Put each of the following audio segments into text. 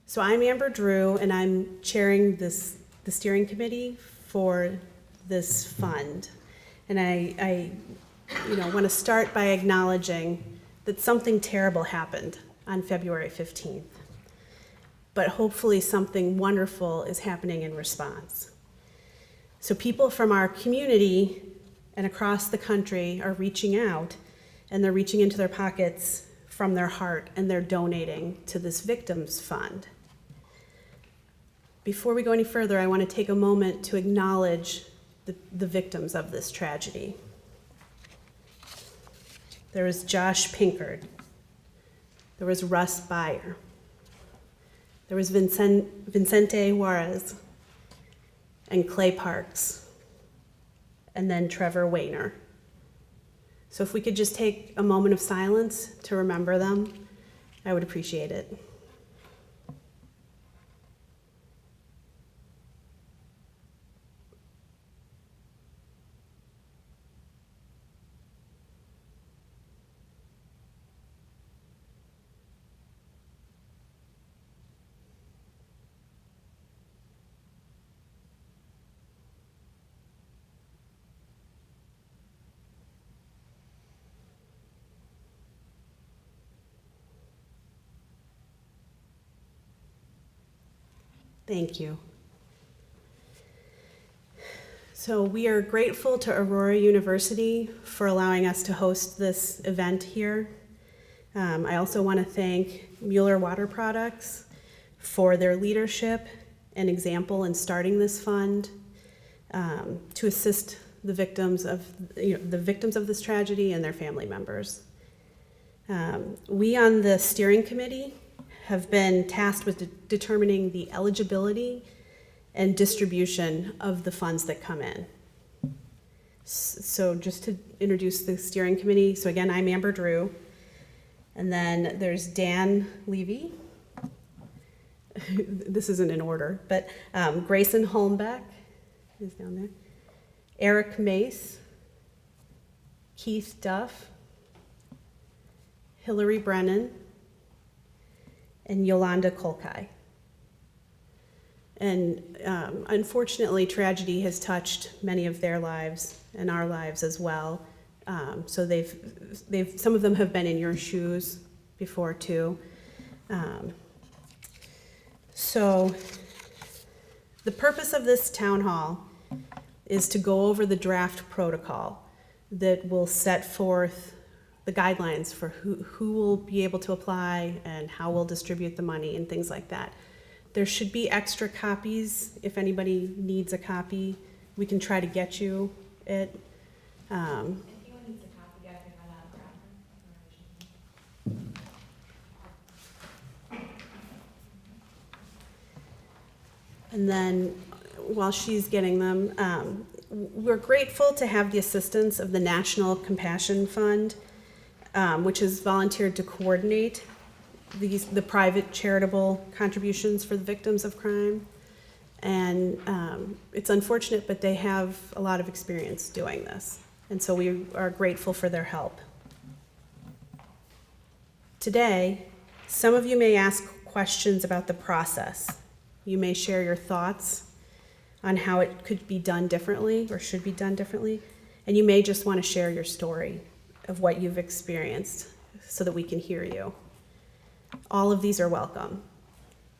So I'm Amber Drew, and I'm chairing the steering committee for this fund. And I want to start by acknowledging that something terrible happened on February 15th. But hopefully something wonderful is happening in response. So people from our community and across the country are reaching out, and they're reaching into their pockets from their heart, and they're donating to this victims fund. Before we go any further, I want to take a moment to acknowledge the victims of this tragedy. There was Josh Pinkard. There was Russ Byer. There was Vicente Juarez and Clay Parks, and then Trevor Wayner. So if we could just take a moment of silence to remember them, I would appreciate it. Thank you. So we are grateful to Aurora University for allowing us to host this event here. I also want to thank Mueller Water Products for their leadership and example in starting this fund to assist the victims of this tragedy and their family members. We on the steering committee have been tasked with determining the eligibility and distribution of the funds that come in. So just to introduce the steering committee, so again, I'm Amber Drew, and then there's Dan Levy. This isn't in order, but Grayson Holmbeck is down there. Eric Mace, Keith Duff, Hillary Brennan, and Yolanda Kolkai. And unfortunately, tragedy has touched many of their lives and our lives as well. So some of them have been in your shoes before too. So the purpose of this town hall is to go over the draft protocol that will set forth the guidelines for who will be able to apply and how we'll distribute the money and things like that. There should be extra copies. If anybody needs a copy, we can try to get you it. If anyone needs a copy, I can run out of And then while she's getting them, we're grateful to have the assistance of the National Compassion Fund, which has volunteered to coordinate the private charitable contributions for the victims of crime. And it's unfortunate, but they have a lot of experience doing this. And so we are grateful for their help. Today, some of you may ask questions about the process. You may share your thoughts on how it could be done differently or should be done differently. And you may just want to share your story of what you've experienced so that we can hear you. All of these are welcome.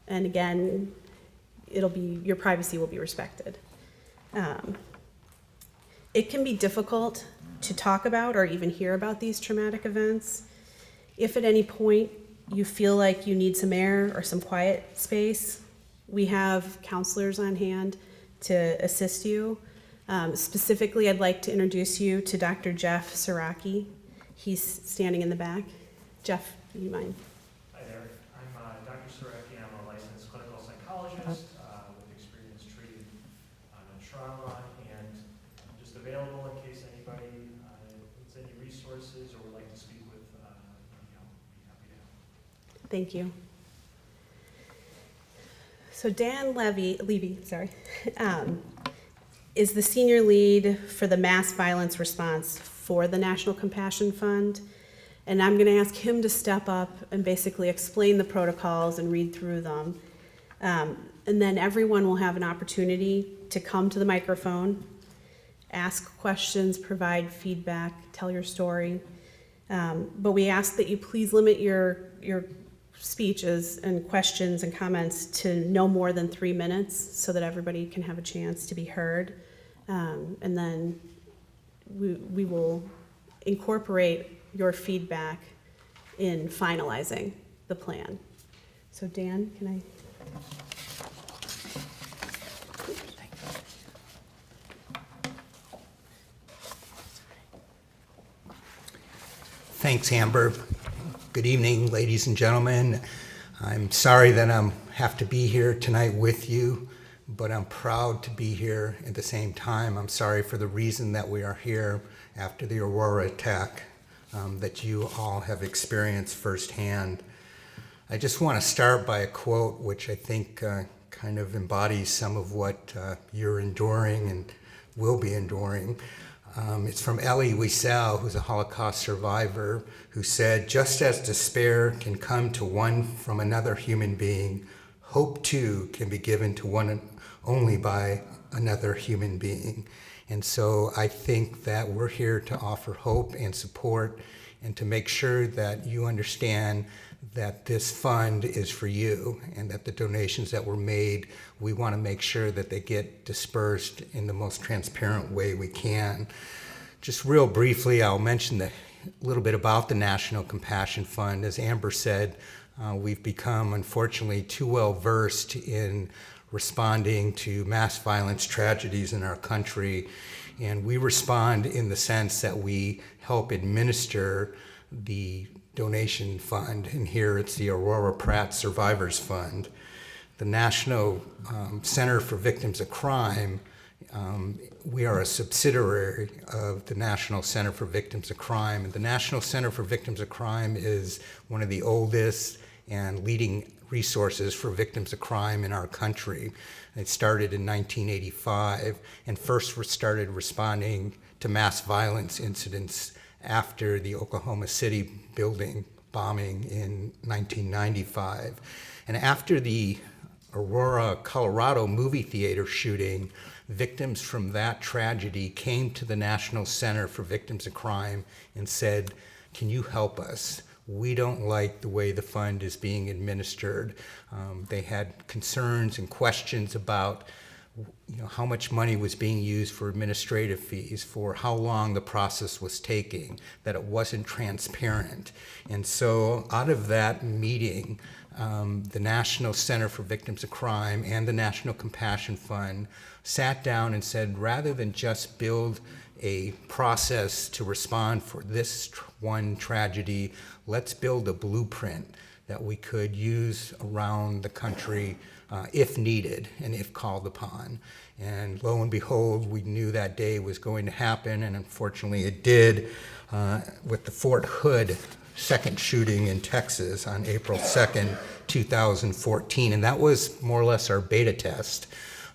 And again, your privacy will be respected. It can be difficult to talk about or even hear about these traumatic events. If at any point you feel like you need some air or some quiet space, we have counselors on hand to assist you. Specifically, I'd like to introduce you to Dr. Jeff Siraki. He's standing in the back. Jeff, do you mind? Hi there. I'm Dr. Siraki. I'm a licensed clinical psychologist with experience treating trauma, and I'm just available in case anybody needs any resources or would like to speak with, be happy to help. Thank you. So Dan Levy, is the senior lead for the mass violence response for the National Compassion Fund. And I'm going to ask him to step up and basically explain the protocols and read through them. And then everyone will have an opportunity to come to the microphone, ask questions, provide feedback, tell your story. But we ask that you please limit your speeches and questions and comments to no more than 3 minutes so that everybody can have a chance to be heard. And then we will incorporate your feedback in finalizing the plan. So Dan, can I? Thanks, Amber. Good evening, ladies and gentlemen. I'm sorry that I have to be here tonight with you, but I'm proud to be here at the same time. I'm sorry for the reason that we are here after the Aurora attack that you all have experienced firsthand. I just want to start by a quote which I think kind of embodies some of what you're enduring and will be enduring. It's from Elie Wiesel, who's a Holocaust survivor, who said, "Just as despair can come to one from another human being, hope too can be given to one only by another human being." And so I think that we're here to offer hope and support and to make sure that you understand that this fund is for you and that the donations that were made, we want to make sure that they get dispersed in the most transparent way we can. Just real briefly, I'll mention a little bit about the National Compassion Fund. As Amber said, we've become, unfortunately, too well versed in responding to mass violence tragedies in our country. And we respond in the sense that we help administer the donation fund, and here it's the Aurora Pratt Survivors Fund. The National Center for Victims of Crime, we are a subsidiary of the National Center for Victims of Crime, and the National Center for Victims of Crime is one of the oldest and leading resources for victims of crime in our country. It started in 1985 and first started responding to mass violence incidents after the Oklahoma City building bombing in 1995. And after the Aurora, Colorado movie theater shooting, victims from that tragedy came to the National Center for Victims of Crime and said, "Can you help us? We don't like the way the fund is being administered." They had concerns and questions about how much money was being used for administrative fees, for how long the process was taking, that it wasn't transparent. And so out of that meeting, the National Center for Victims of Crime and the National Compassion Fund sat down and said, rather than just build a process to respond for this one tragedy, let's build a blueprint that we could use around the country if needed and if called upon. And lo and behold, we knew that day was going to happen, and unfortunately it did, with the Fort Hood second shooting in Texas on April 2nd, 2014. And that was more or less our beta test.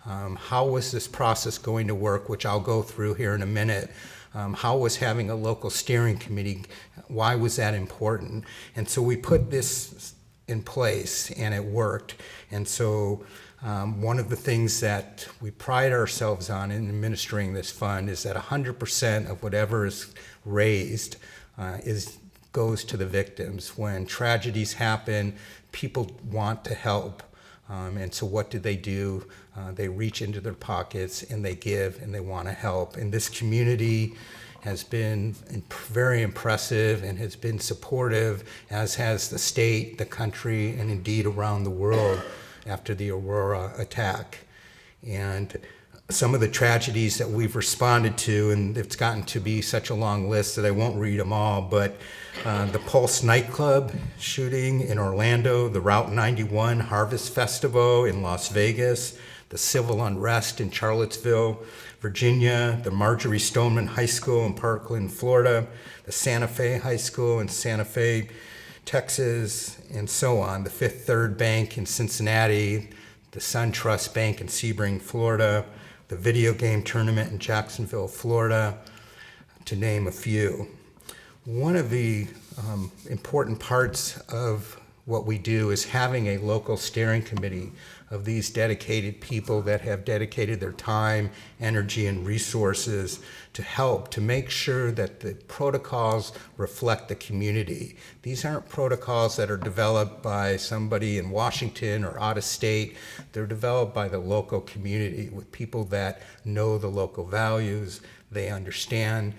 How was this process going to work, which I'll go through here in a minute. How was having a local steering committee, why was that important? And so we put this in place and it worked. And so one of the things that we pride ourselves on in administering this fund is that 100% of whatever is raised goes to the victims. When tragedies happen, people want to help. And so what do? They reach into their pockets and they give and they want to help. And this community has been very impressive and has been supportive, as has the state, the country, and indeed around the world after the Aurora attack. And some of the tragedies that we've responded to, and it's gotten to be such a long list that I won't read them all, but the Pulse nightclub shooting in Orlando, the Route 91 Harvest Festival in Las Vegas, the civil unrest in Charlottesville, Virginia, the Marjorie Stoneman High School in Parkland, Florida, the Santa Fe High School in Santa Fe, Texas, and so on, the Fifth Third Bank in Cincinnati, the SunTrust Bank in Sebring, Florida, the video game tournament in Jacksonville, Florida, to name a few. One of the important parts of what we do is having a local steering committee of these dedicated people that have dedicated their time, energy, and resources to help to make sure that the protocols reflect the community. These aren't protocols that are developed by somebody in Washington or out of state. They're developed by the local community with people that know the local values. They understand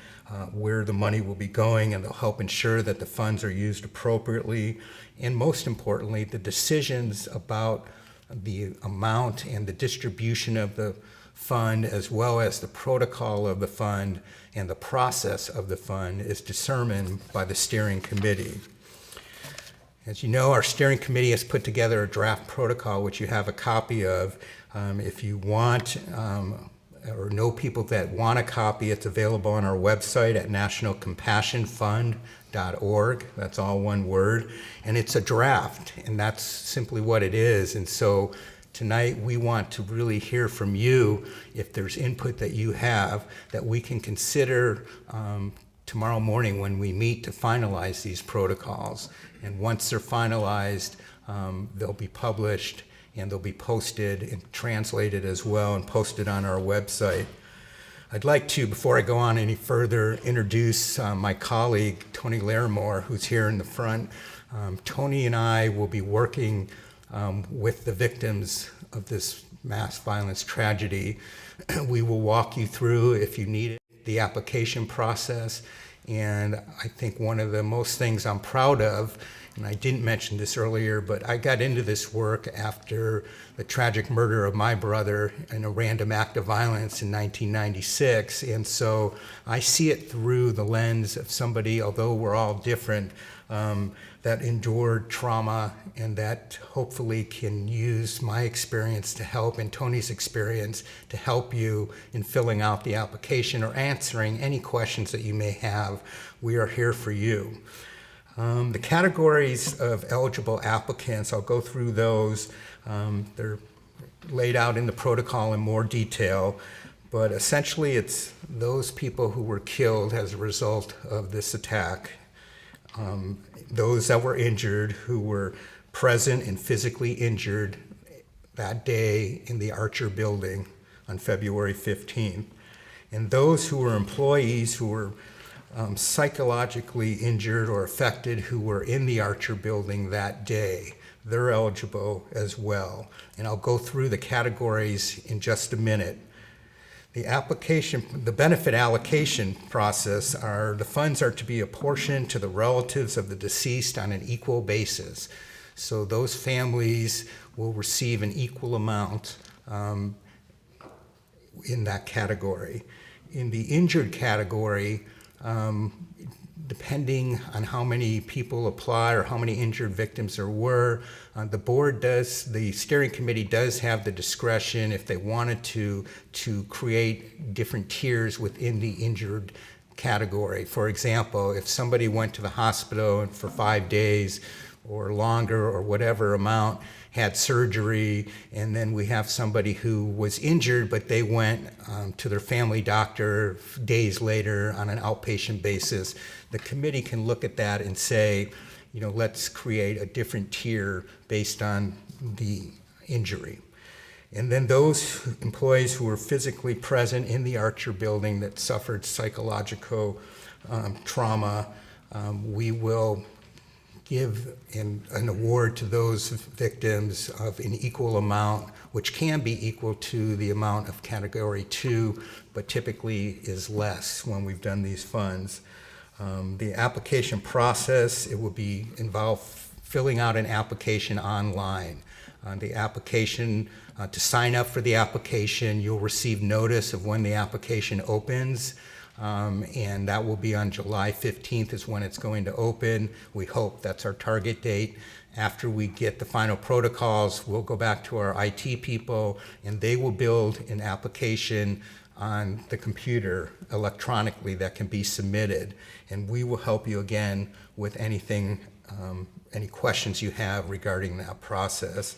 where the money will be going, and they'll help ensure that the funds are used appropriately. And most importantly, the decisions about the amount and the distribution of the fund, as well as the protocol of the fund and the process of the fund, is determined by the steering committee. As you know, our steering committee has put together a draft protocol, which you have a copy of. If you want or know people that want a copy, it's available on our website at nationalcompassionfund.org. That's all one word. And it's a draft, and that's simply what it is. And so tonight we want to really hear from you if there's input that you have that we can consider tomorrow morning when we meet to finalize these protocols. And once they're finalized, they'll be published and they'll be posted and translated as well and posted on our website. I'd like to, before I go on any further, introduce my colleague, Tony Larimore, who's here in the front. Tony and I will be working with the victims of this mass violence tragedy. We will walk you through, if you need it, the application process. And I think one of the most things I'm proud of, and I didn't mention this earlier, but I got into this work after the tragic murder of my brother in a random act of violence in 1996. And so I see it through the lens of somebody, although we're all different, that endured trauma and that hopefully can use my experience to help, and Tony's experience to help you in filling out the application or answering any questions that you may have. We are here for you. The categories of eligible applicants, I'll go through those. They're laid out in the protocol in more detail, but essentially it's those people who were killed as a result of this attack. Those that were injured, who were present and physically injured that day in the Archer building on February 15th. And those who were employees who were psychologically injured or affected who were in the Archer building that day. They're eligible as well. And I'll go through the categories in just a minute. The benefit allocation process the funds are to be apportioned to the relatives of the deceased on an equal basis. So those families will receive an equal amount in that category. In the injured category, depending on how many people apply or how many injured victims there were, the steering committee does have the discretion, if they wanted to create different tiers within the injured category. For example, if somebody went to the hospital for 5 days or longer or whatever amount, had surgery, and then we have somebody who was injured, but they went to their family doctor days later on an outpatient basis, the committee can look at that and say, let's create a different tier based on the injury. And then those employees who were physically present in the Archer building that suffered psychological trauma, we will give an award to those victims of an equal amount, which can be equal to the amount of Category 2, but typically is less when we've done these funds. The application process, it will involve filling out an application online. The application, to sign up for the application, you'll receive notice of when the application opens. And that will be on July 15th is when it's going to open. We hope that's our target date. After we get the final protocols, we'll go back to our IT people and they will build an application on the computer electronically that can be submitted. And we will help you again with anything, any questions you have regarding that process.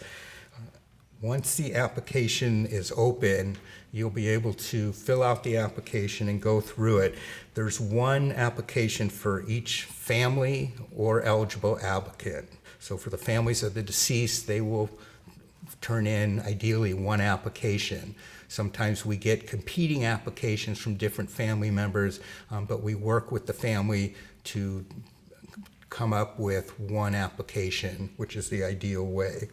Once the application is open, you'll be able to fill out the application and go through it. There's one application for each family or eligible applicant. So for the families of the deceased, they will turn in ideally one application. Sometimes we get competing applications from different family members, but we work with the family to come up with one application, which is the ideal way.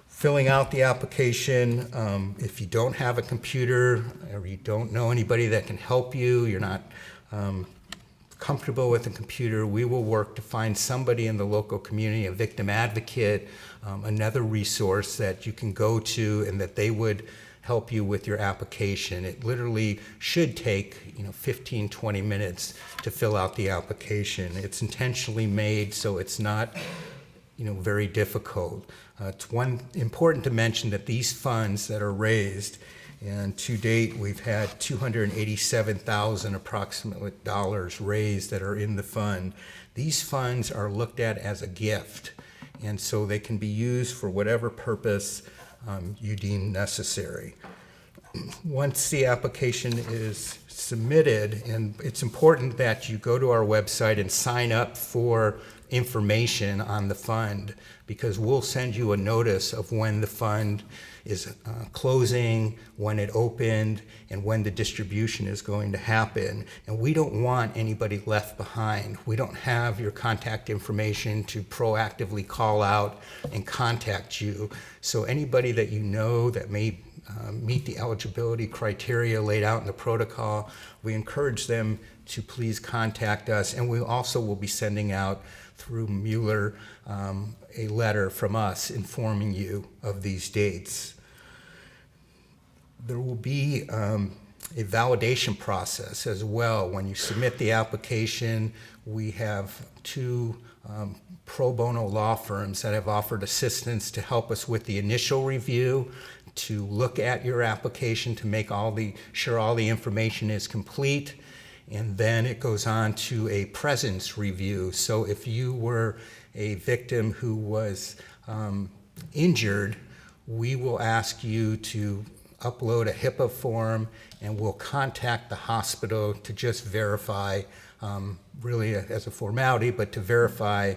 Filling out the application, if you don't have a computer or you don't know anybody that can help you, you're not comfortable with a computer, we will work to find somebody in the local community, a victim advocate, another resource that you can go to and that they would help you with your application. It literally should take 15, 20 minutes to fill out the application. It's intentionally made so it's not very difficult. It's important to mention that these funds that are raised, and to date we've had $287,000 approximately dollars raised that are in the fund. These funds are looked at as a gift, and so they can be used for whatever purpose you deem necessary. Once the application is submitted, and it's important that you go to our website and sign up for information on the fund, because we'll send you a notice of when the fund is closing, when it opened, and when the distribution is going to happen. And we don't want anybody left behind. We don't have your contact information to proactively call out and contact you. So anybody that you know that may meet the eligibility criteria laid out in the protocol, we encourage them to please contact us. And we also will be sending out through Mueller a letter from us informing you of these dates. There will be a validation process as well. When you submit the application, we have two pro bono law firms that have offered assistance to help us with the initial review, to look at your application, to make sure all the information is complete. And then it goes on to a presence review. So if you were a victim who was injured, we will ask you to upload a HIPAA form, and we'll contact the hospital to just verify, really as a formality, but to verify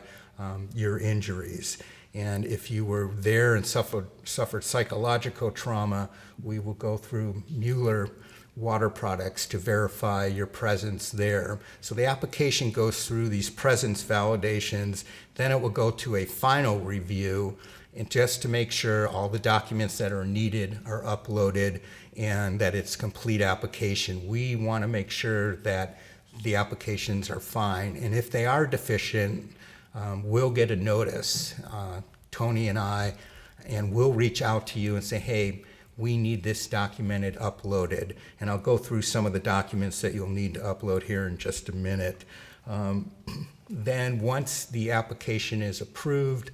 your injuries. And if you were there and suffered psychological trauma, we will go through Mueller water products to verify your presence there. So the application goes through these presence validations, then it will go to a final review, and just to make sure all the documents that are needed are uploaded and that it's complete application. We want to make sure that the applications are fine, and if they are deficient, we'll get a notice, Tony and I, and we'll reach out to you and say, hey, we need this documented, uploaded. And I'll go through some of the documents that you'll need to upload here in just a minute. Then once the application is approved,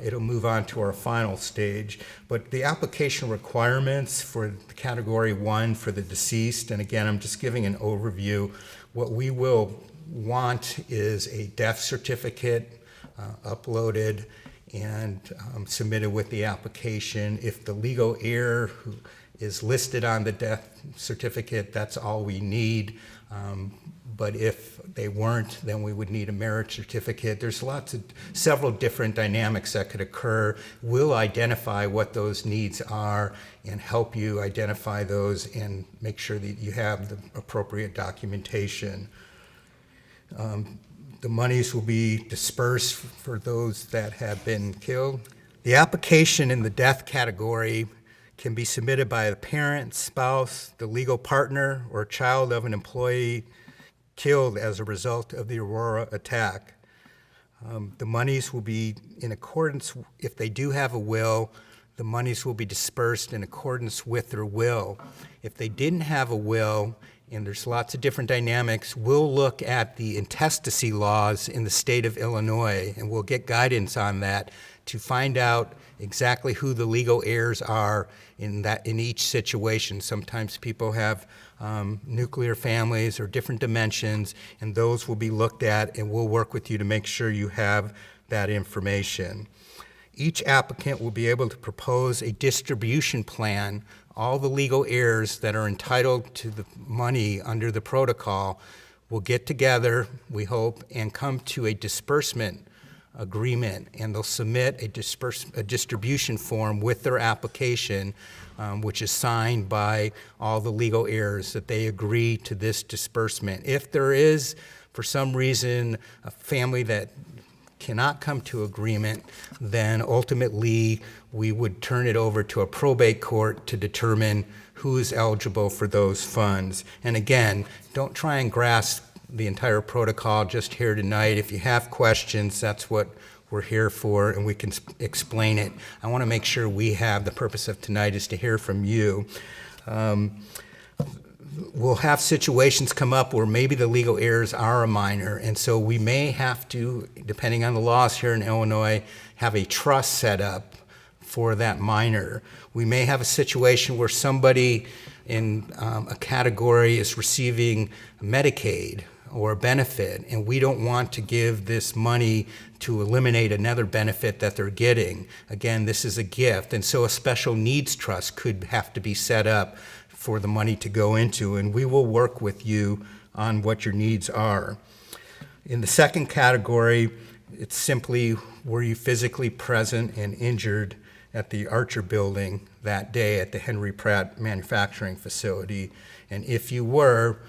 it'll move on to our final stage. But the application requirements for the category 1 for the deceased, and again, I'm just giving an overview. What we will want is a death certificate uploaded and submitted with the application. If the legal heir who is listed on the death certificate, that's all we need. But if they weren't, then we would need a marriage certificate. There's several different dynamics that could occur. We'll identify what those needs are and help you identify those and make sure that you have the appropriate documentation. The monies will be dispersed for those that have been killed. The application in the death category can be submitted by the parent, spouse, the legal partner, or child of an employee killed as a result of the Aurora attack. The monies will be in accordance, if they do have a will, the monies will be dispersed in accordance with their will. If they didn't have a will, and there's lots of different dynamics, we'll look at the intestacy laws in the state of Illinois, and we'll get guidance on that to find out exactly who the legal heirs are in each situation. Sometimes people have nuclear families or different dimensions, and those will be looked at, and we'll work with you to make sure you have that information. Each applicant will be able to propose a distribution plan. All the legal heirs that are entitled to the money under the protocol will get together, we hope, and come to a disbursement agreement, and they'll submit a distribution form with their application, which is signed by all the legal heirs that they agree to this disbursement. If there is, for some reason, a family that cannot come to agreement, then ultimately we would turn it over to a probate court to determine who is eligible for those funds. And again, don't try and grasp the entire protocol just here tonight. If you have questions, that's what we're here for, and we can explain it. I want to make sure we have, the purpose of tonight is to hear from you. We'll have situations come up where maybe the legal heirs are a minor, and so we may have to, depending on the laws here in Illinois, have a trust set up for that minor. We may have a situation where somebody in a category is receiving Medicaid or a benefit, and we don't want to give this money to eliminate another benefit that they're getting. Again, this is a gift, and so a special needs trust could have to be set up for the money to go into, and we will work with you on what your needs are. In the second category, it's simply, were you physically present and injured at the Archer building that day at the Henry Pratt manufacturing facility? And if you were,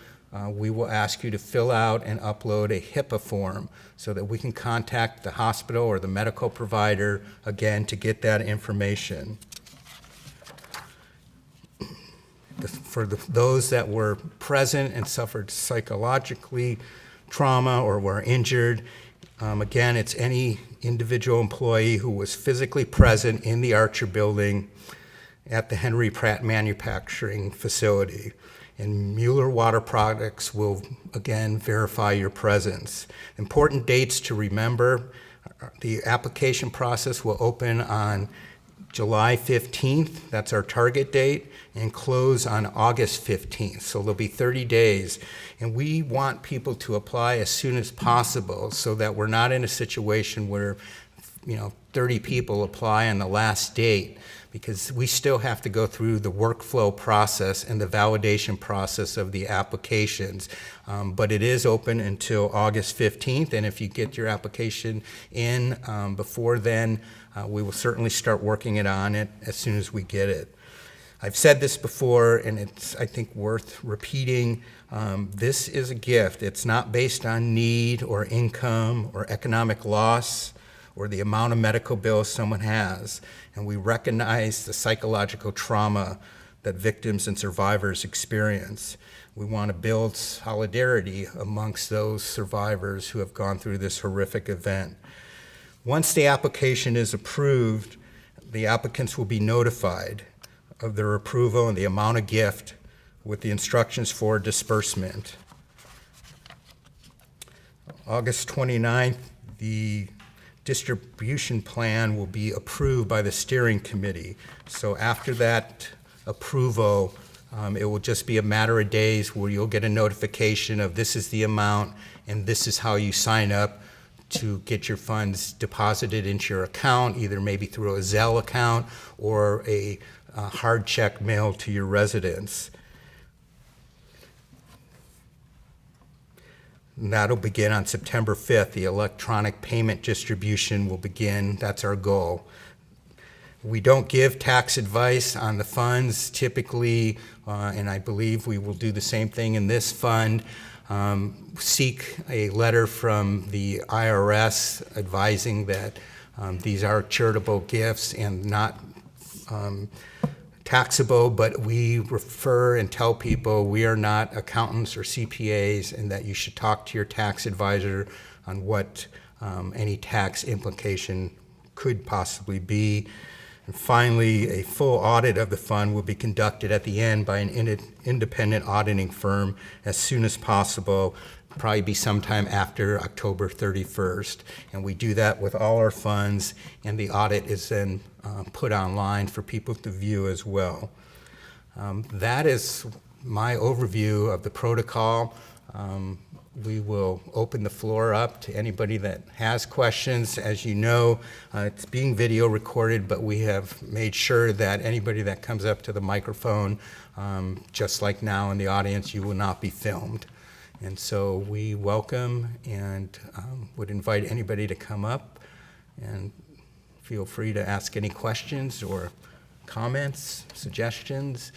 we will ask you to fill out and upload a HIPAA form so that we can contact the hospital or the medical provider, again, to get that information. For those that were present and suffered psychologically trauma or were injured, again, it's any individual employee who was physically present in the Archer building at the Henry Pratt manufacturing facility. And Mueller Water Products will, again, verify your presence. Important dates to remember: the application process will open on July 15th, that's our target date, and close on August 15th. So there'll be 30 days. And we want people to apply as soon as possible so that we're not in a situation where 30 people apply on the last date, because we still have to go through the workflow process and the validation process of the applications. But it is open until August 15th, and if you get your application in before then, we will certainly start working on it as soon as we get it. I've said this before, and it's, I think, worth repeating. This is a gift. It's not based on need or income or economic loss or the amount of medical bills someone has. And we recognize the psychological trauma that victims and survivors experience. We want to build solidarity amongst those survivors who have gone through this horrific event. Once the application is approved, the applicants will be notified of their approval and the amount of gift with the instructions for disbursement. August 29th, the distribution plan will be approved by the steering committee. So after that approval, it will just be a matter of days where you'll get a notification of this is the amount and this is how you sign up to get your funds deposited into your account, either maybe through a Zelle account or a hard check mailed to your residence. And that'll begin on September 5th. The electronic payment distribution will begin. That's our goal. We don't give tax advice on the funds typically, and I believe we will do the same thing in this fund. Seek a letter from the IRS advising that these are charitable gifts and not taxable, but we refer and tell people we are not accountants or CPAs, and that you should talk to your tax advisor on what any tax implication could possibly be. And finally, a full audit of the fund will be conducted at the end by an independent auditing firm as soon as possible, probably be sometime after October 31st. And we do that with all our funds, and the audit is then put online for people to view as well. That is my overview of the protocol. We will open the floor up to anybody that has questions. As you know, it's being video recorded, but we have made sure that anybody that comes up to the microphone, just like now in the audience, you will not be filmed. And so we welcome and would invite anybody to come up And feel free to ask any questions or comments, suggestions.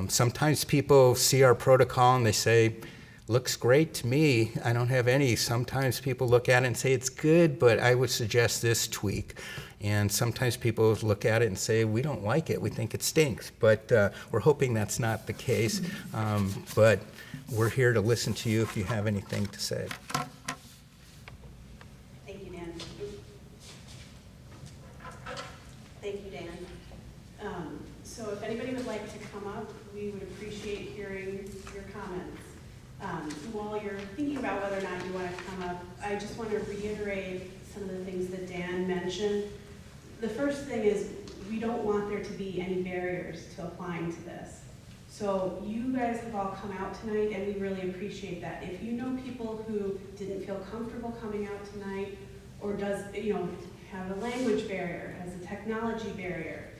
Sometimes people see our protocol and they say, looks great to me, I don't have any. Sometimes people look at it and say it's good, but I would suggest this tweak. And sometimes people look at it and say, we don't like it, we think it stinks. But we're hoping that's not the case. But we're here to listen to you if you have anything to say. Thank you, Dan. Thank you, Dan. So if anybody would like to come up, we would appreciate hearing your comments. While you're thinking about whether or not you want to come up, I just want to reiterate some of the things that Dan mentioned. The first thing is we don't want there to be any barriers to applying to this. So you guys have all come out tonight, and we really appreciate that. If you know people who didn't feel comfortable coming out tonight, or have a language barrier, has a technology barrier,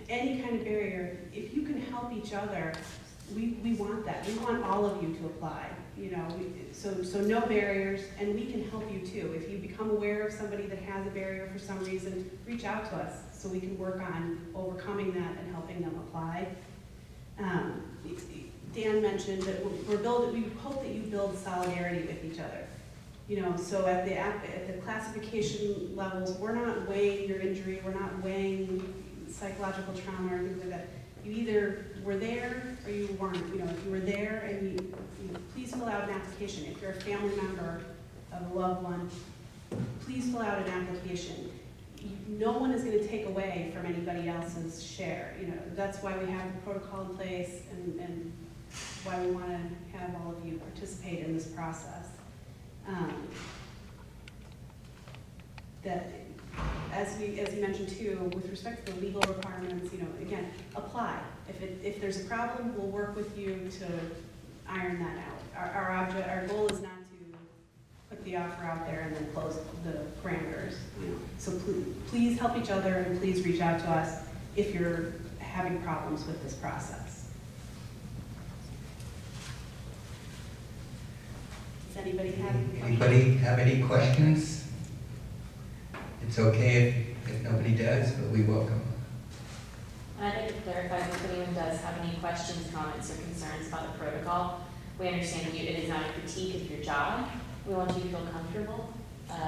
any kind of barrier, if you can help each other, we want that. We want all of you to apply. So no barriers, and we can help you too. If you become aware of somebody that has a barrier for some reason, reach out to us so we can work on overcoming that and helping them apply. Dan mentioned that we hope that you build solidarity with each other. So at the classification levels, we're not weighing your injury, we're not weighing psychological trauma or things like that. You either were there or you weren't. If you were there, and please fill out an application. If you're a family member of a loved one, please fill out an application. No one is going to take away from anybody else's share. That's why we have the protocol in place, and why we want to have all of you participate in this process. That, as you mentioned too, with respect to the legal requirements, again, apply. If there's a problem, we'll work with you to iron that out. Our goal is not to put the offer out there and then close the parameters. So please help each other, and please reach out to us if you're having problems with this process. Does anybody have any questions? Anybody have any questions? It's okay if nobody does, but we welcome them. And I'd like to clarify, if anyone does have any questions, comments, or concerns about the protocol, we understand that it is not a critique of your job. We want you to feel comfortable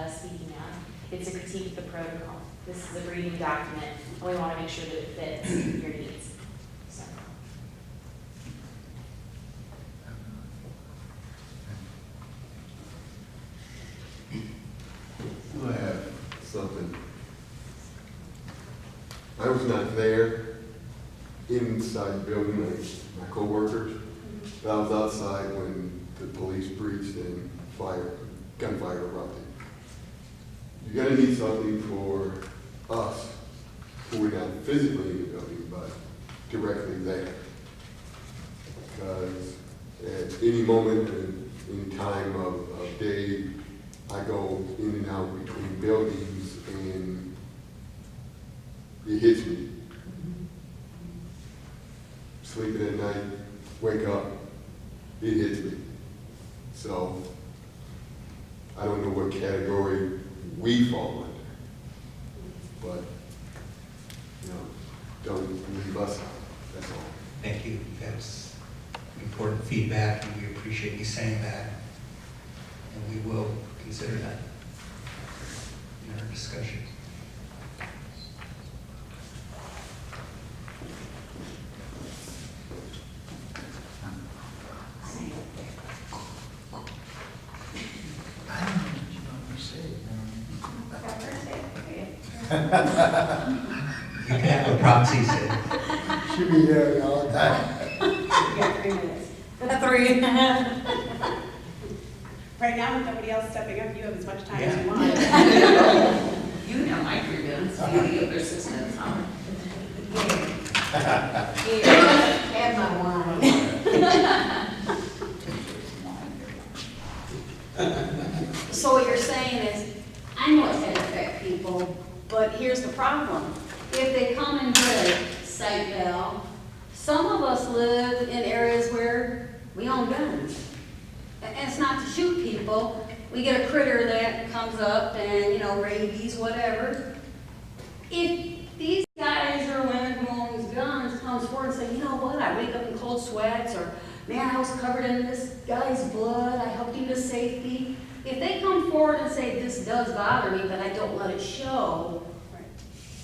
speaking out. It's a critique of the protocol. This is a briefing document, and we want to make sure that it fits your needs. So. I have something. I was not there inside the building with my coworkers, but I was outside when the police breached and gunfire erupted. You're gonna need something for us, who are not physically in the building, but directly there. Because at any moment in time of day, I go in and out between buildings, and it hits me. Sleeping at night, wake up, it hits me. So I don't know what category we fall under, but don't leave us out. That's all. Thank you. That's important feedback, and we appreciate you saying that. And we will consider that in our discussion. You can have a proxy say. She'll be here all the time. You got 3 minutes. 3. Right now, with nobody else stepping up, you have as much time as you Yeah. want. You know my 3 minutes, the other assistants, huh? Here, have my wine. So what you're saying is, I know it's gonna affect people, but here's the problem. If they come and get a site bell, some of us live in areas where we own guns. And it's not to shoot people, we get a critter that comes up and, you know, rabies, whatever. If these guys or women who own these guns comes forward and say, you know what, I wake up in cold sweats, or man, I was covered in this guy's blood, I helped him to safety. If they come forward and say, this does bother me, but I don't let it show,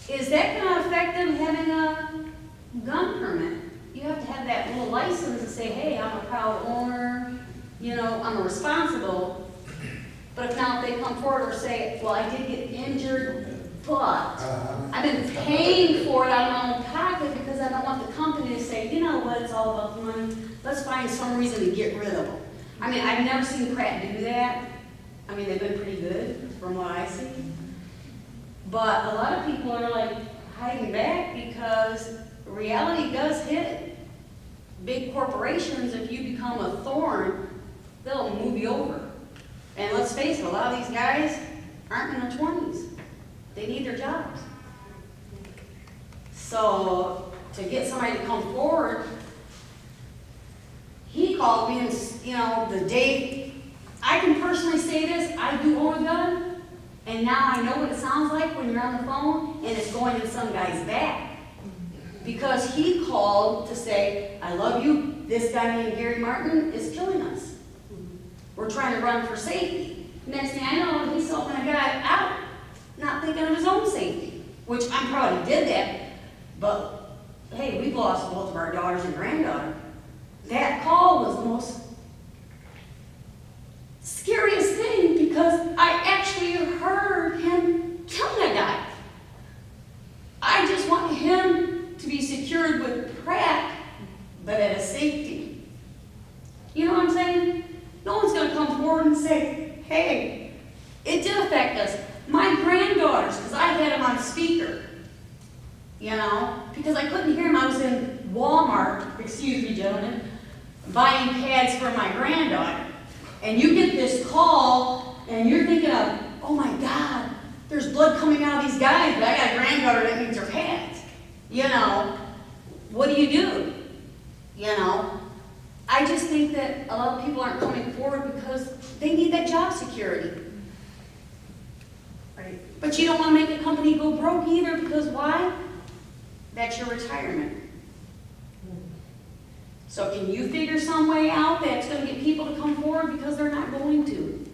is that gonna affect them having a gun permit? You have to have that little license to say, hey, I'm a proud owner, you know, I'm responsible. But if now if they come forward or say, well, I did get injured, but I've been paying for it out of my own pocket because I don't want the company to say, you know what, it's all about the money. Let's find some reason to get rid of them. I mean, I've never seen Pratt do that. I mean, they've been pretty good from what I see. But a lot of people are like hiding back because reality does hit. Big corporations, if you become a thorn, they'll move you over. And let's face it, a lot of these guys aren't in their 20s. They need their jobs. So to get somebody to come forward, he called me and, you know, the day, I can personally say this, I do own a gun, and now I know what it sounds like when you're on the phone and it's going in some guy's back. Because he called to say, I love you, this guy named Gary Martin is killing us. We're trying to run for safety. Next thing I know, he's helping a guy out, not thinking of his own safety, which I'm proud he did that, but hey, we've lost both of our daughters and granddaughter. That call was the most scariest thing because I actually heard him killing a guy. I just want him to be secured with Pratt, but at a safety. You know what I'm saying? No one's going to come forward and say, hey, it did affect us. My granddaughters, because I had them on speaker, you know, because I couldn't hear them. I was in Walmart, excuse me, gentlemen, buying pads for my granddaughter. And you get this call, and you're thinking of, oh my God, there's blood coming out of these guys, but I got a granddaughter that needs her pads. You know, what do? You know, I just think that a lot of people aren't coming forward because they need that job security. Right. But you don't want to make a company go broke either because why? That's your retirement. So can you figure some way out that's going to get people to come forward because they're not going to?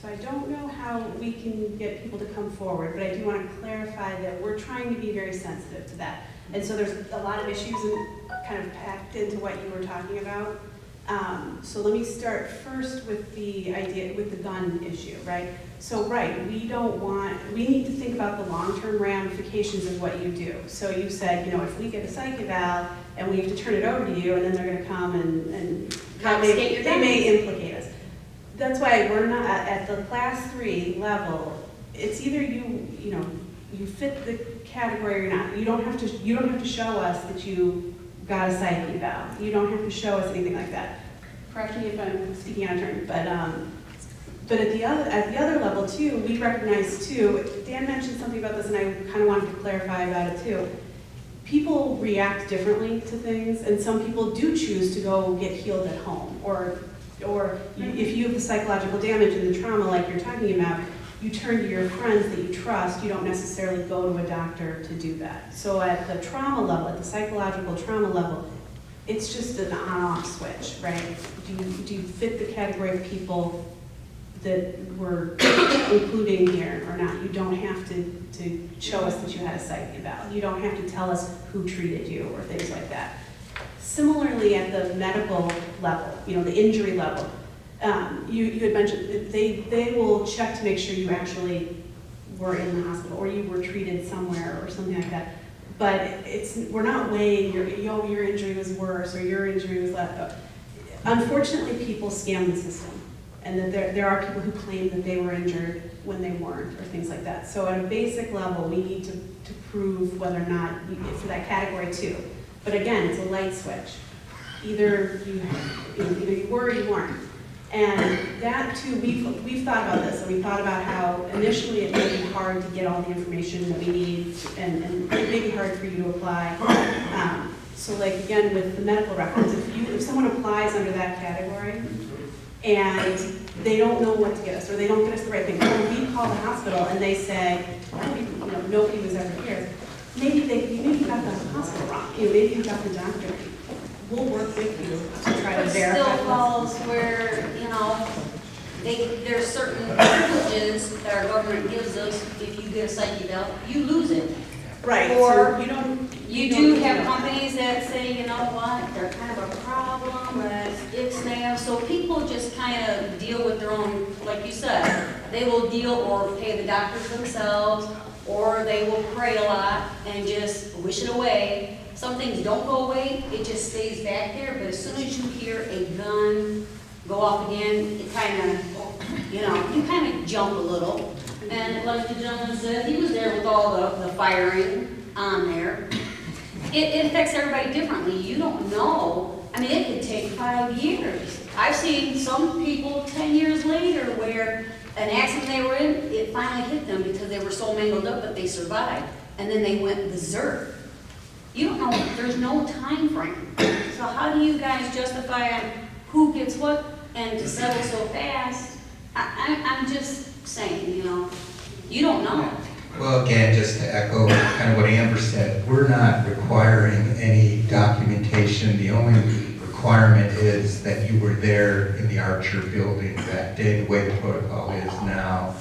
So I don't know how we can get people to come forward, but I do want to clarify that we're trying to be very sensitive to that. And so there's a lot of issues kind of packed into what you were talking about. So let me start first with the idea, with the gun issue, right? So we need to think about the long-term ramifications of what you do. So you said, you know, if we get a psych eval and we have to turn it over to you and then they're gonna come and they may implicate us. That's why we're not, at the class 3 level, it's either you fit the category or not. You don't have to show us that you got a psych eval. You don't have to show us anything like that. Correct me if I'm speaking out of turn, but at the other level too, we recognize too, Dan mentioned something about this and I kind of wanted to clarify about it too. People react differently to things and some people do choose to go get healed at home or if you have the psychological damage and the trauma like you're talking about, you turn to your friends that you trust, you don't necessarily go to a doctor to do that. So at the trauma level, at the psychological trauma level, it's just an on-off switch, right? Do you fit the category of people that we're including here or not? You don't have to show us that you had a psych eval. You don't have to tell us who treated you or things like that. Similarly, at the medical level, the injury level, you had mentioned they will check to make sure you actually were in the hospital or you were treated somewhere or something like that. But we're not weighing your injury was worse or your injury was less. Unfortunately, people scam the system, and that there are people who claim that they were injured when they weren't or things like that. So at a basic level, we need to prove whether or not you get for that category 2. But again, it's a light switch. Either you were or you weren't. And that too, we've thought about this, and we thought about how initially it may be hard to get all the information that we need, and it may be hard for you to apply. So like again, with the medical records, if someone applies under that category, and they don't know what to get us, or they don't get us the right thing. Or we call the hospital and they say, nobody was ever here. Maybe you got the hospital wrong, maybe you got the doctor. We'll work with you to try to But verify still this. falls where, there's certain privileges that our government gives us. If you get a psych eval, you lose it. Right, Or so you don't. You do have companies that say, you know what, they're kind of a problem, it's ixnay. So people just kind of deal with their own, like you said, they will deal or pay the doctors themselves, or they will pray a lot and just wish it away. Some things don't go away, it just stays back there, but as soon as you hear a gun go off again, it kind of, you kind of jump a little. And like the gentleman said, he was there with all the firing on there. It affects everybody differently. You don't know. I mean, it could take 5 years. I've seen some people 10 years later where an accident they were in, it finally hit them because they were so mangled up, but they survived. And then they went berserk. You don't know, there's no time frame. So how do you guys justify who gets what and to settle so fast? I'm just saying, you don't know. Well, again, just to echo kind of what Amber said, we're not requiring any documentation. The only requirement is that you were there in the Archer building that day, the way the protocol is now.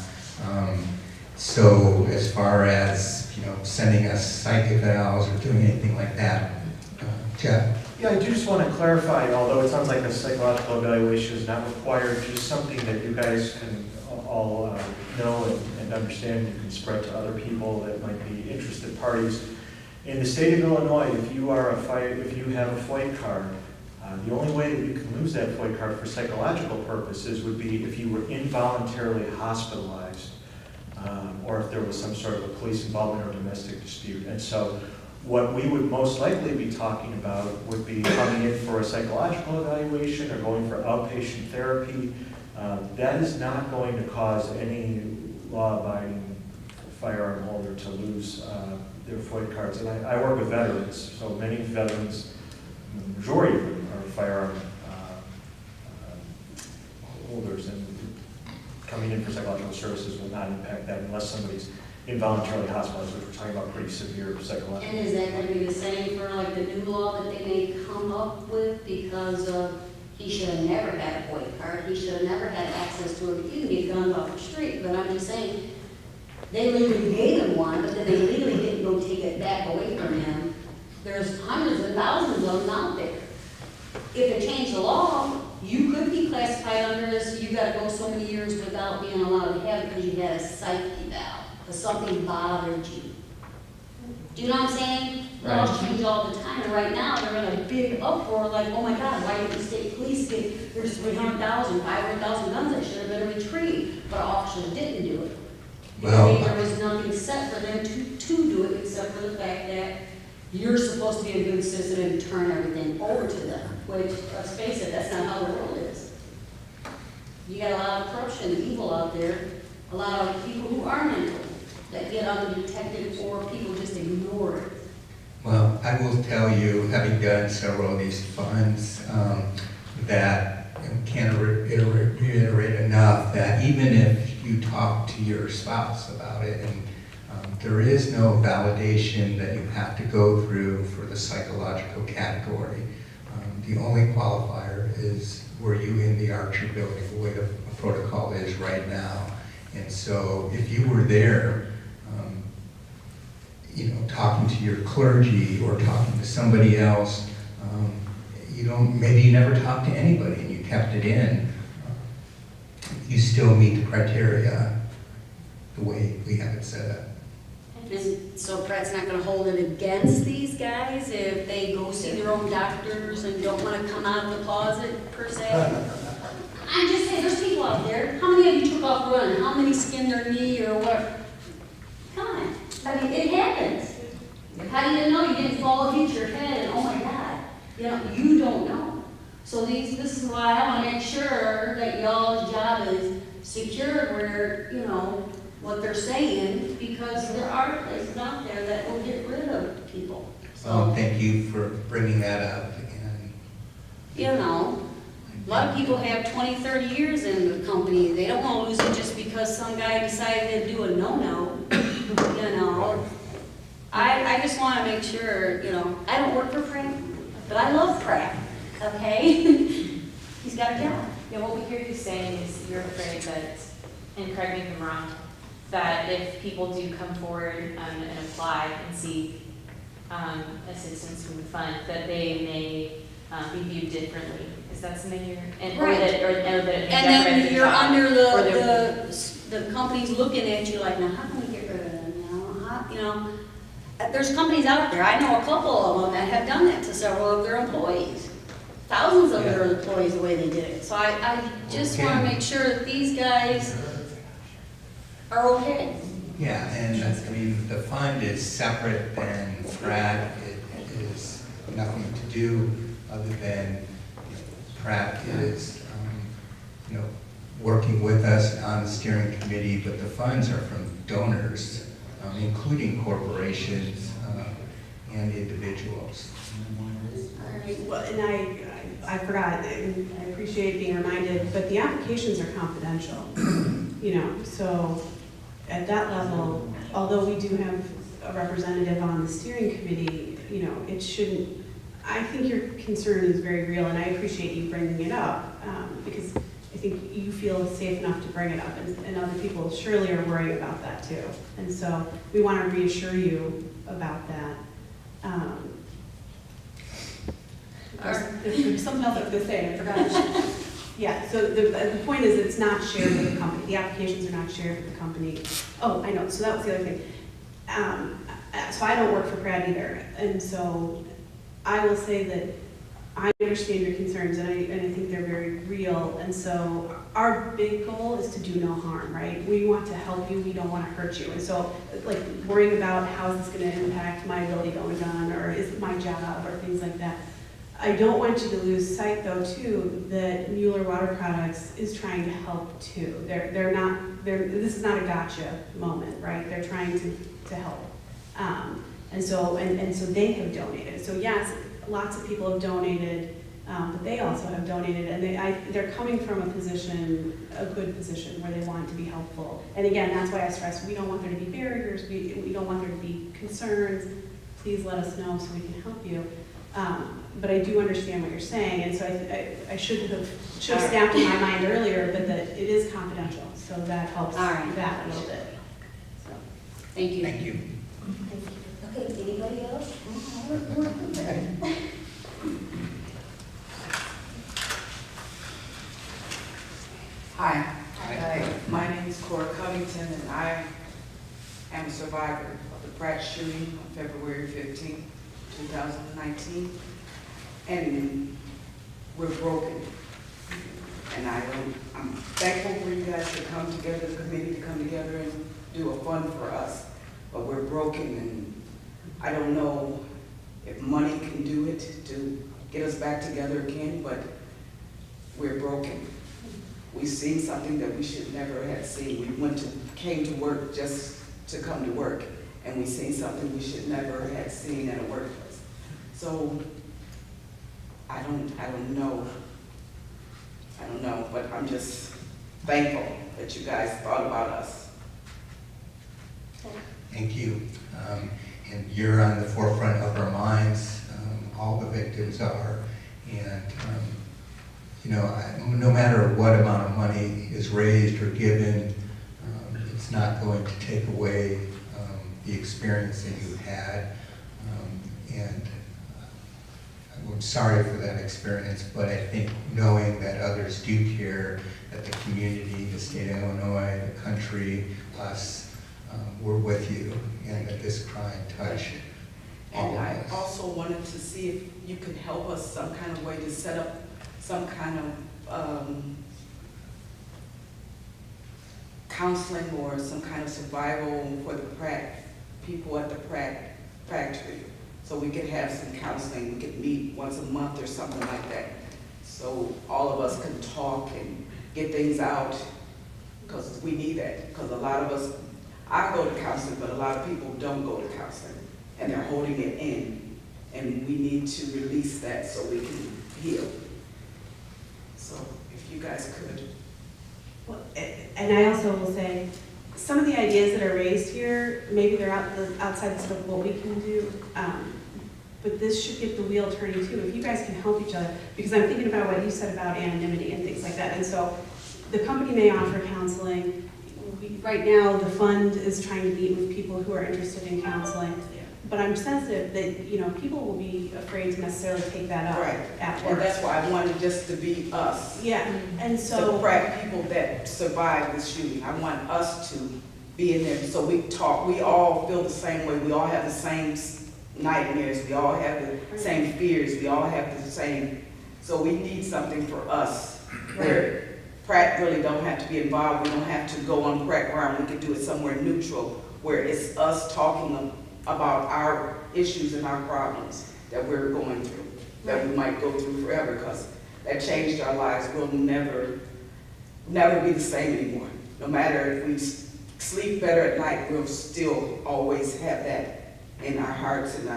So as far as, sending us psych evals or doing anything like that, Jeff? Yeah, I do just want to clarify, although it sounds like a psychological evaluation is not required, just something that you guys can all know and understand, you can spread to other people that might be interested parties. In the state of Illinois, if you have a FOIA card, the only way that you can lose that FOIA card for psychological purposes would be if you were involuntarily hospitalized, or if there was some sort of a police involvement or domestic dispute. And so what we would most likely be talking about would be coming in for a psychological evaluation or going for outpatient therapy. That is not going to cause any law-abiding firearm holder to lose their FOIA cards. And I work with veterans, so many veterans, the majority of them are firearm holders, and coming in for psychological services will not impact that unless somebody's involuntarily hospitalized, which we're talking about pretty severe psychological. And is that going to be the same for like the new law that they may come up with because he should have never had a FOIA card, he should have never had access to it. You can get guns off the street, but I'm just saying, they legally gave him one, but then they legally didn't go take it back away from him. There's hundreds and thousands of them out there. If they change the law, you could be classified under this, you gotta go so many years without being allowed to have it because you had a psych eval, because something bothered you. Do you know what I'm saying? Laws change all the time, and right now, they're in a big uproar, like, oh my God, why didn't the state police there's 300,000, 500,000 guns that should have been retrieved, but officers didn't do it. Well, There was nothing set for them to do it, except for the fact that you're supposed to be a good citizen and turn everything over to them, which, let's face it, that's not how the world is. You got a lot of corruption and evil out there, a lot of people who are mental, that get undetected, or people just ignore it. Well, I will tell you, having done several of these funds, that I can't reiterate enough that even if you talk to your spouse about it, and there is no validation that you have to go through for the psychological category. The only qualifier is, were you in the Archer building, the way the protocol is right now. And so if you were there, talking to your clergy or talking to somebody else, maybe you never talked to anybody and you kept it in, you still meet the criteria the way we have it set up. And so Pratt's not gonna hold it against these guys if they go see their own doctors and don't wanna come out of the closet, per se? I'm just saying, there's people out there, how many of you took off running? How many skinned their knee or what? Come on, I mean, it happens. How do you know you didn't fall, hit your head, and oh my God, you don't know. So this is why I wanna make sure that y'all's job is secured where, what they're saying, because there are places out there that will get rid of people. So thank you for bringing that up. And A lot of people have 20, 30 years in the company. They don't want to lose it just because some guy decided to do a no-no. You know, I just want to make sure, you know, I don't work for Pratt, but I love Pratt, okay? He's got a job. Yeah, what we hear you saying is you're afraid that, and correct me if I'm wrong, that if people do come forward and apply and seek assistance from the fund, that they may be viewed differently. Is that something you're, and or Right. that, or that it may And then jeopardize you're your job, under or they're- the company's looking at you like, now how can we get rid of them, you know? There's companies out there, I know a couple of them that have done that to several of their employees. Thousands of their employees, the way they did it. So I just want to make sure that these guys are okay. Yeah, and I mean, the fund is separate than Pratt. It is nothing to do other than Pratt is, working with us on the steering committee, but the funds are from donors, including corporations and individuals. All right. Well, and I forgot, and I appreciate being reminded, but the applications are confidential, so at that level, although we do have a representative on the steering committee, it shouldn't, I think your concern is very real, and I appreciate you bringing it up, because I think you feel safe enough to bring it up, and other people surely are worried about that too. And so we want to reassure you about that. There's something else I was going to say, I forgot. Yeah, so the point is it's not shared with the company. The applications are not shared with the company. Oh, I know, so that was the other thing. So I don't work for Pratt either. And so I will say that I understand your concerns, and I think they're very real. And so our big goal is to do no harm, right? We want to help you, we don't want to hurt you. And so, like, worrying about how is this going to impact my ability to own a gun, or is it my job, or things like that. I don't want you to lose sight, though, too, that Mueller Water Products is trying to help, too. This is not a gotcha moment, right? They're trying to help. And so they have donated. So yes, lots of people have donated, but they also have donated, and they're coming from a position, a good position, where they want to be helpful. And again, that's why I stress, we don't want there to be barriers, we don't want there to be concerns. Please let us know so we can help you. But I do understand what you're saying, and so I should have snapped in my mind earlier, but that it is confidential, so that helps All right. that a little bit. So. Thank you. Thank you. Okay, anybody else? Hi. Hi. My name is Cora Covington, and I am a survivor of the Pratt shooting on February 15, 2019. And we're broken. And I'm thankful for you guys to come together, the committee to come together and do a fund for us. But we're broken, and I don't know if money can do it to get us back together again, but we're broken. We've seen something that we should never have seen. We came to work just to come to work, and we've seen something we should never have seen at a workplace. So I don't know, but I'm just thankful that you guys thought about us. Thank you. And you're on the forefront of our minds. All the victims are. And, no matter what amount of money is raised or given, it's not going to take away the experience that you had. And I'm sorry for that experience, but I think knowing that others do care, that the community, the state of Illinois, the country, us, we're with you, and that this crime touched all And of I us. also wanted to see if you could help us some kind of way to set up some kind of counseling or some kind of survival for the Pratt, people at the Pratt factory. So we could have some counseling, we could meet once a month or something like that. So all of us can talk and get things out, because we need that. Because a lot of us, I go to counseling, but a lot of people don't go to counseling, and they're holding it in. And we need to release that so we can heal. So if you guys could. Well, and I also will say, some of the ideas that are raised here, maybe they're outside the scope of what we can do, but this should get the wheel turning too. If you guys can help each other, because I'm thinking about what you said about anonymity and things like that. And so the company may offer counseling. Right now, the fund is trying to meet with people who are interested in counseling. But I'm sensitive that, you know, people will be afraid to necessarily take that up Right. at work. And that's why I wanted just to be us. Yeah, and The so, Pratt people that survived the shooting. I want us to be in there, so we talk, we all feel the same way, we all have the same nightmares, we all have the same fears, we all have the same, so we need something for us. Where Pratt really don't have to be involved, we don't have to go on Pratt ground, we can do it somewhere neutral, where it's us talking about our issues and our problems that we're going through, that we might go through forever, because that changed our lives. We'll never be the same anymore. No matter if we sleep better at night, we'll still always have that in our hearts and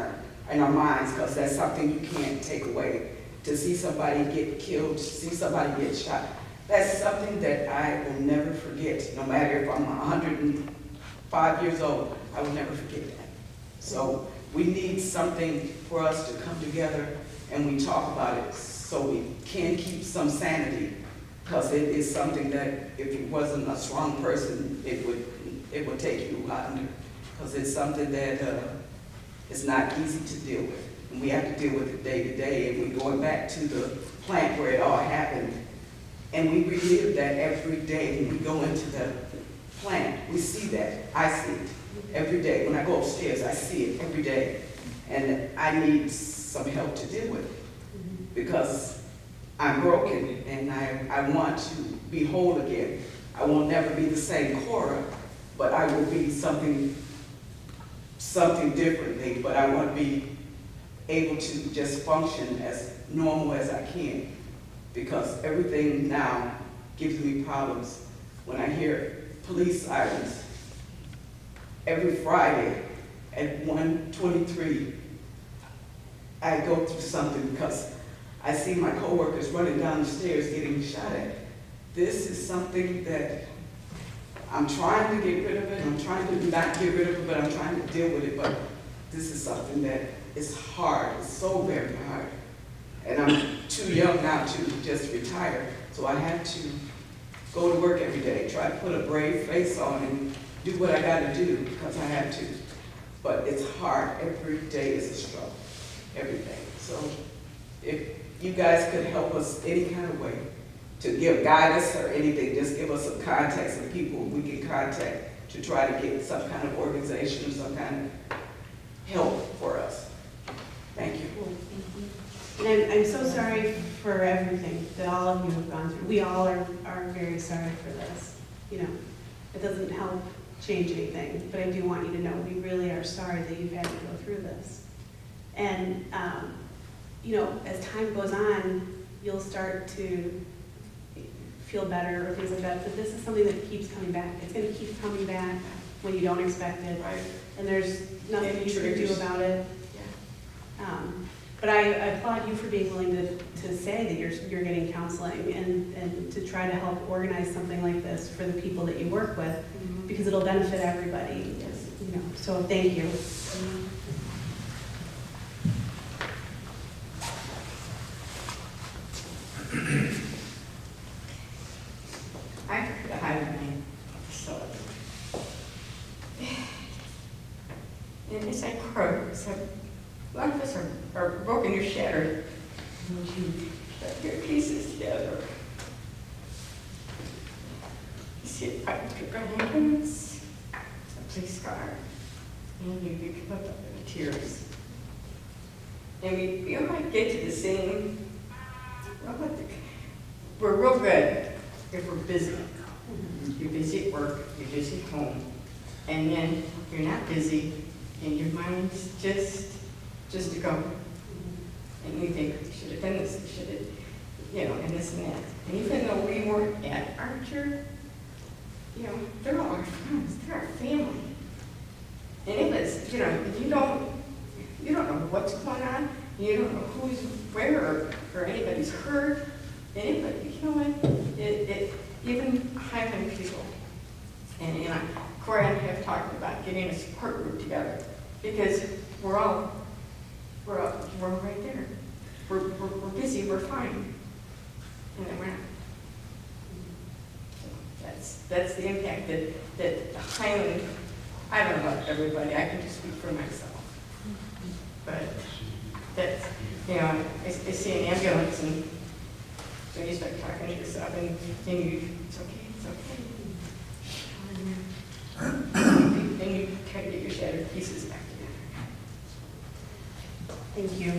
our minds, because that's something you can't take away. To see somebody get killed, to see somebody get shot, that's something that I will never forget. No matter if I'm 105 years old, I will never forget that. So we need something for us to come together and we talk about it so we can keep some sanity, because it is something that if it wasn't a strong person, it would take you under, because it's something that is not easy to deal with. And we have to deal with it day to day, and we're going back to the plant where it all happened, and we relive that every day. When we go into the plant, we see that. I see it every day. When I go upstairs, I see it every day. And I need some help to deal with it, because I'm broken and I want to be whole again. I will never be the same Cora, but I will be something differently, but I want to be able to just function as normal as I can, because everything now gives me problems. When I hear police sirens every Friday at 1:23, I go through something, because I see my coworkers running down the stairs getting shot at. This is something that I'm trying to get rid of it. I'm trying to not get rid of it, but I'm trying to deal with it. But this is something that is hard. It's so very hard. And I'm too young now to just retire. So I have to go to work every day, try to put a brave face on and do what I gotta do, because I have to. But it's hard. Every day is a struggle. Every day. So if you guys could help us any kind of way to give guidance or anything, just give us some contacts of people we can contact to try to get some kind of organization or some kind of help for us. Thank you. and I'm so sorry for everything that all of you have gone through. We all are very sorry for this. You know, it doesn't help change anything, but I do want you to know we really are sorry that you've had to go through this. And, you know, as time goes on, you'll start to feel better or things like that, but this is something that keeps coming back. It's going to keep coming back when you don't expect it, Right. and there's nothing you can do about it. But I applaud you for being willing to say that you're getting counseling and to try to help organize something like this for the people that you work with, because it'll benefit everybody. Yes. You know, so thank you. I forgot to hide my facility. And as I croak, so a lot of us are broken or shattered. And you put your pieces together. You see a practical ambulance, a police car, and you come up with tears. And we might get to the scene. We're real good if we're busy. You're busy at work, you're busy at home, and then you're not busy, and your mind's just to go. And you think, we should have done this, we should have, you know, and this and that. And even though we weren't at Archer, you know, they're all our friends, they're our family. And it was, you know, you don't know what's going on, you don't know who's where or anybody's hurt, anybody, you know what, even hiring people. And Corey and I have talked about getting a support group together, because we're all right there. We're busy, we're fine, and then we're not. That's the impact that Highland, I don't know about everybody, I can just speak for myself. But that's, you know, I see an ambulance and so you start talking to yourself and you, it's okay. Then you try to get your shattered pieces back together. Thank you.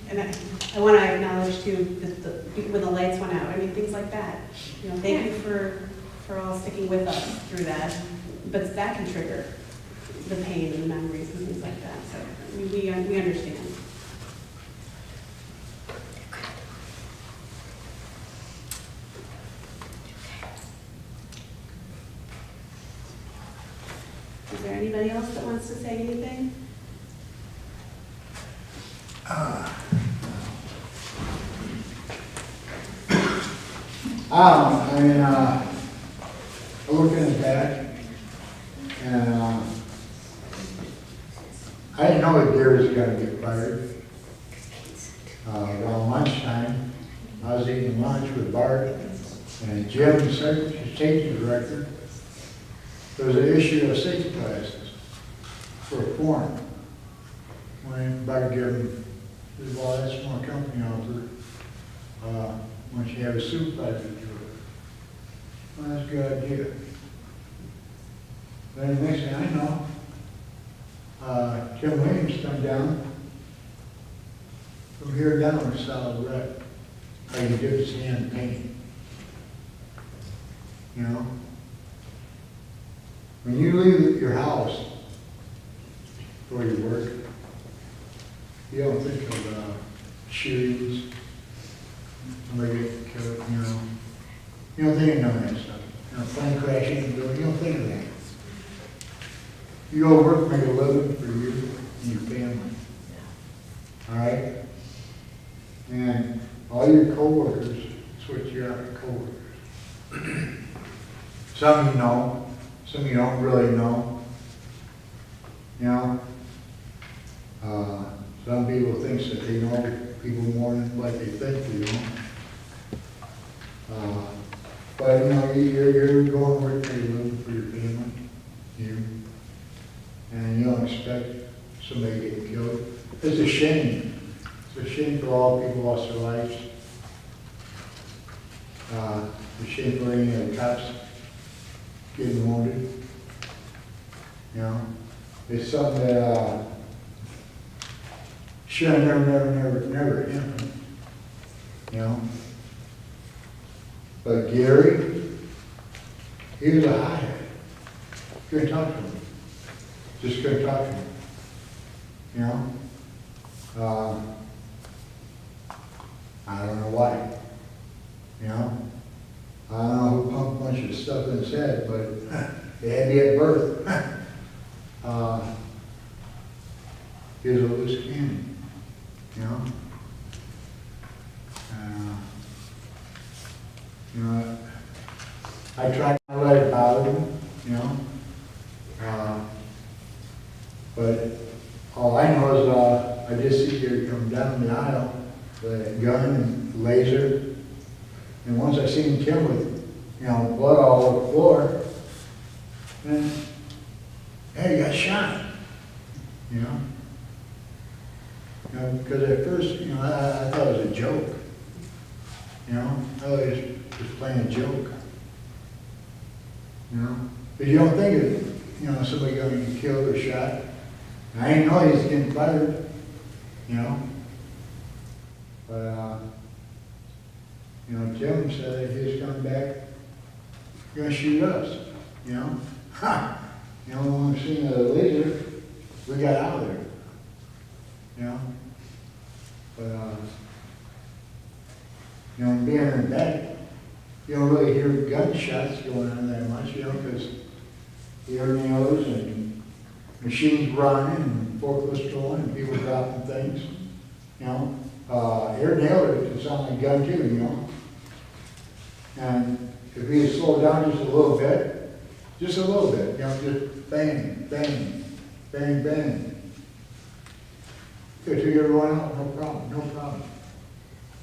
And I want to acknowledge too, when the lights went out, I mean, things like that. You know, thank you for all sticking with us through that. But that can trigger the pain and the memories and things like that. So I mean, we understand. Is there anybody else that wants to say anything? I mean, I look in the back, and I didn't know that Gary's gonna get fired. Around lunchtime, I was eating lunch with Bart and Jim, the safety director. There was an issue of safety classes for a foreign. When Bart gave him, said, well, that's more company offer. Once you have a supervisor do it. Well, that's a good idea. Then the next thing I know, Tim Williams come down. From here down to solid wreck. How you dip his hand in paint. You know? When you leave your house for your work, you don't think of shootings, somebody get killed, you know. You don't think of none of that stuff. You know, plane crashing in the building, you don't think of that. You go to work, make a living for you and your family. All right? And all your coworkers, that's what you are, coworkers. Some you know, some you don't really know. You know? Some people think that they know people more than like they think they know. But you know, you're going to work for your living for your family, you, and you don't expect somebody getting killed. It's a shame. It's a shame for all people lost their lives. It's a shame for any of the cops getting wounded. You know, it's something that should have never happened. You know. But Gary, he was a hothead. Couldn't talk to him. Just couldn't talk to him. You know? I don't know why. You know? I don't know who pumped a bunch of stuff in his head, but it had to be at birth. He was a loose cannon. You know? You know, I tried to let it bother him, you know. But all I know is I just see Gary come down the aisle with a gun and laser. And once I seen Tim with, you know, blood all over the floor, then, hey, he got shot, you know. You know, because at first, you know, I thought it was a joke. You know, I thought he was playing a joke. You know, but you don't think of, you know, somebody going to get killed or shot. And I didn't know he was getting fired. You know, but you know, Tim said that he was coming back, going to shoot us. You know, ha! You know, when we seen the laser, we got out of there. You know, but you know, being in the back, you don't really hear gunshots going on that much, you know, because the air nailers and machines running and forklifts going and people dropping things, you know. Air nailers focus on my gun too, you know? And if we had slowed down just a little bit, just just bang, bang, bang, bang. Could figure everyone out, no problem, no problem.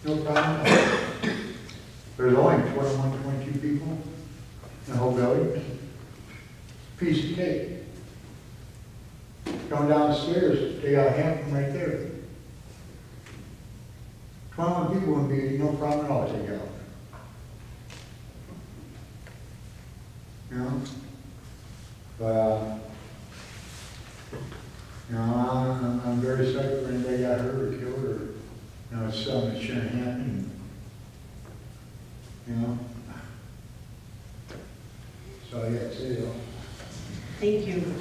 No problem at all. There's only 21, 22 people in the whole building. Piece of cake. Going downstairs, they got a hamper right there. 21 people would be no problem at all to take out. You know? But, you know, I'm very sorry for anybody got hurt or killed or, you know, it's something that shouldn't happen. You know? So, yeah, that's it. Thank you.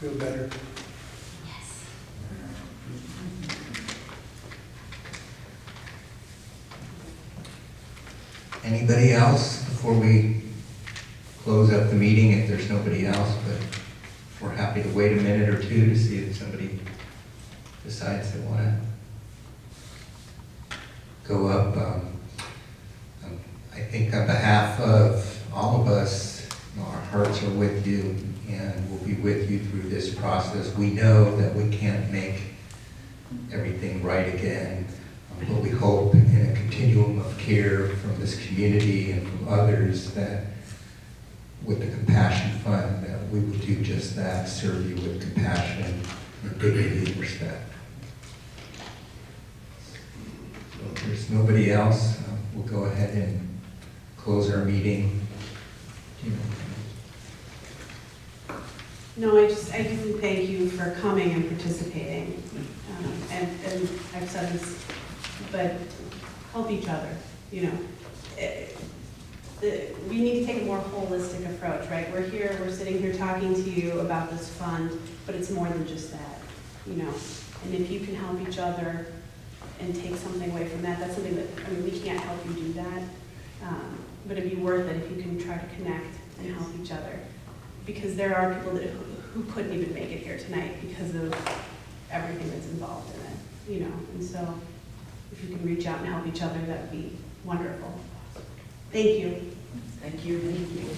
Feel better? Yes. Anybody else before we close up the meeting? If there's nobody else, but we're happy to wait a minute or two to see if somebody decides they want to go up. I think on behalf of all of us, our hearts are with you and we'll be with you through this process. We know that we can't make everything right again, but we hope in a continuum of care from this community and from others that with the Compassion Fund that we will do just that, serve you with compassion and dignity and respect. So if there's nobody else, we'll go ahead and close our meeting. No, I do thank you for coming and participating. And I've said this, but help each other, you know. We need to take a more holistic approach, right? We're sitting here talking to you about this fund, but it's more than just that, you know. And if you can help each other and take something away from that, that's something that, I mean, we can't help you do that. But it'd be worth it if you can try to connect and help each other. Because there are people who couldn't even make it here tonight because of everything that's involved in it, you know. And so if you can reach out and help each other, that would be wonderful. Thank you. Thank you. Thank you.